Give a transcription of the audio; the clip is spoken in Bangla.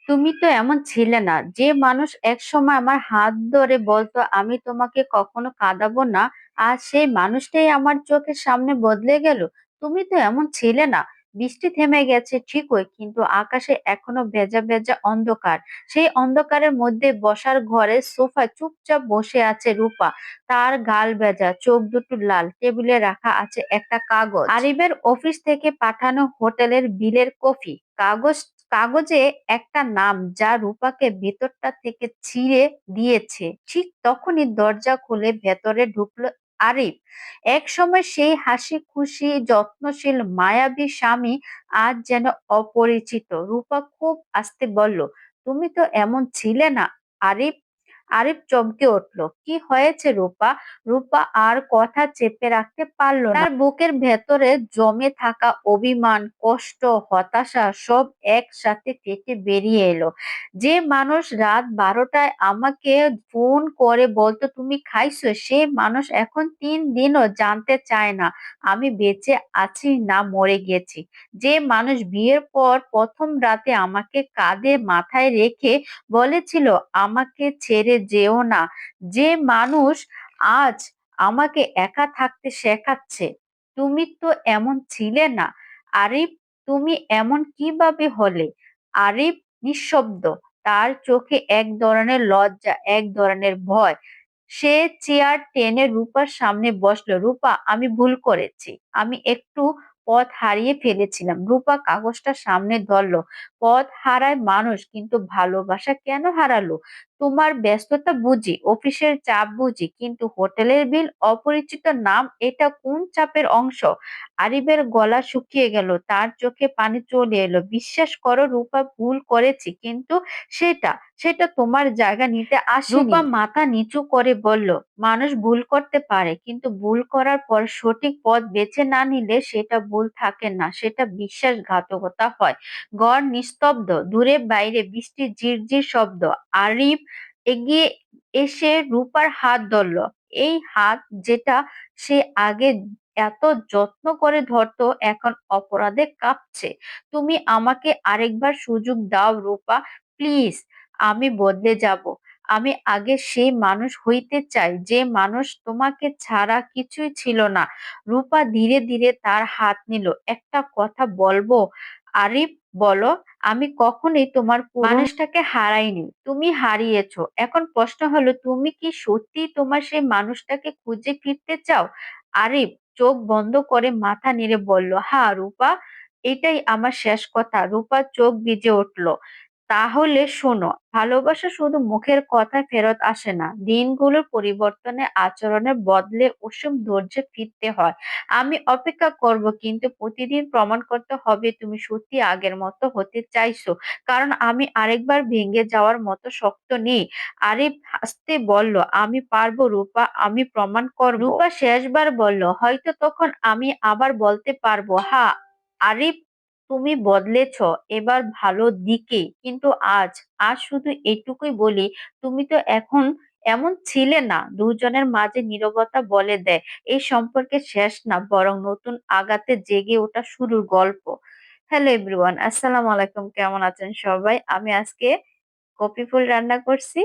তুমি তো এমন ছিলে না। যে মানুষ একসময় আমার হাত ধরে বলতো আমি তোমাকে কখনো কাঁদাবো না, আজ সেই মানুষটাই আমার চোখের সামনে বদলে গেল। তুমি তো এমন ছিলে না। বৃষ্টি থেমে গেছে ঠিকই, কিন্তু আকাশে এখনো ভেজা ভেজা অন্ধকার। সেই অন্ধকারের মধ্যে বসার ঘরে সোফায় চুপচাপ বসে আছে রূপা। তার গাল ভেজা, চোখ দুটো লাল, টেবিলে রাখা আছে একটা কাগজ, আরিবের অফিস থেকে পাঠানো হোটেলের বিলের কপি। কাগজে একটা নাম যা রূপাকে ভেতরটা থেকে ছিঁড়ে দিয়েছে। ঠিক তখনই দরজা খুলে ভেতরে ঢুকলো আরিফ। এক সময় সেই হাসি খুশি যত্নশীল মায়াবী স্বামী আজ যেন অপরিচিত। রূপা খুব আস্তে বলল, তুমি তো এমন ছিলে না আরিফ। আরিফ চমকে উঠল। কি হয়েছে রূপা? রূপা আর কথা চেপে রাখতে পারলো না। তার বুকের ভেতরে জমে থাকা অভিমান, কষ্ট, হতাশা সব একসাথে ফেটে বেরিয়ে এলো। যে মানুষ রাত 12টায় আমাকে ফোন করে বলতো তুমি খাইছো, সে মানুষ এখন 3 দিনও জানতে চায় না আমি বেঁচে আছি না মরে গেছি। যে মানুষ বিয়ের পর প্রথম রাতে আমাকে কাঁধে মাথায় রেখে বলেছিল আমাকে ছেড়ে যেও না, যে মানুষ আজ আমাকে একা থাকতে শেখাচ্ছে। তুমি তো এমন ছিলে না আরিফ। তুমি এমন কিভাবে হলে? আরিফ নিঃশব্দ। তার চোখে এক ধরনের লজ্জা, এক ধরনের ভয়। সে চেয়ার টেনে রূপার সামনে বসলো। রূপা, আমি ভুল করেছি। আমি একটু পথ হারিয়ে ফেলেছিলাম। রূপা কাগজটা সামনে ধরলো। পথ হারায় মানুষ, কিন্তু ভালোবাসা কেন হারালো? তোমার ব্যস্ততা বুঝি, অফিসের চাপ বুঝি, কিন্তু হোটেলের বিল, অপরিচিত নাম, এটা কোন চাপের অংশ? আরিবের গলা শুকিয়ে গেল, তার চোখে পানি চলে এলো। বিশ্বাস করো রূপা, ভুল করেছি, কিন্তু সেটা সেটা তোমার জায়গা নিতে আসেনি। রূপা মাথা নিচু করে বলল, মানুষ ভুল করতে পারে, কিন্তু ভুল করার পর সঠিক পথ বেছে না নিলে সেটা ভুল থাকে না, সেটা বিশ্বাসঘাতকতা হয়। ঘর নিস্তব্ধ। দূরে বাইরে বৃষ্টির ঝিরঝির শব্দ। আরিফ এগিয়ে এসে রূপার হাত ধরল। এই হাত যেটা সে আগে এত যত্ন করে ধরতো, এখন অপরাধে কাঁপছে। তুমি আমাকে আরেকবার সুযোগ দাও রূপা, প্লিজ। আমি বদলে যাব। আমি আগে সেই মানুষ হইতে চাই যে মানুষ তোমাকে ছাড়া কিছুই ছিল না। রূপা ধীরে ধীরে তার হাত নিল। একটা কথা বলবো আরিফ, বলো। আমি কখনোই তোমার মানুষটাকে হারাইনি, তুমি হারিয়েছো। এখন প্রশ্ন হলো, তুমি কি সত্যি তোমার সেই মানুষটাকে খুঁজে ফিরতে চাও? আরিফ চোখ বন্ধ করে মাথা নেড়ে বলল, হ্যাঁ রূপা, এটাই আমার শেষ কথা। রূপা চোখ ভিজে উঠল। তাহলে শোনো, ভালোবাসা শুধু মুখের কথা ফেরত আসে না, দিনগুলোর পরিবর্তনে, আচরণে বদলে ওসব ধৈর্য ফিরতে হয়। আমি অপেক্ষা করব, কিন্তু প্রতিদিন প্রমাণ করতে হবে তুমি সত্যি আগের মতো হতে চাইছো। কারণ আমি আরেকবার ভেঙে যাওয়ার মতো শক্ত নেই। আরিফ হাসতে বলল, আমি পারবো রূপা, আমি প্রমাণ করব। রূপা শেষবার বলল, হয়তো তখন আমি আবার বলতে পারবো, হ্যাঁ আরিফ, তুমি বদলেছ, এবার ভালো দিকে। কিন্তু আজ আজ শুধু এটুকুই বলি, তুমি তো এখন এমন ছিলে না। দুজনের মাঝে নীরবতা বলে দেয় এই সম্পর্কে শেষ না, বরং নতুন আগাতে জেগে ওঠা শুরুর গল্প। হ্যালো এভরিওয়ান, আসসালামু আলাইকুম। কেমন আছেন সবাই? আমি আজকে কপি ফুল রান্না করছি।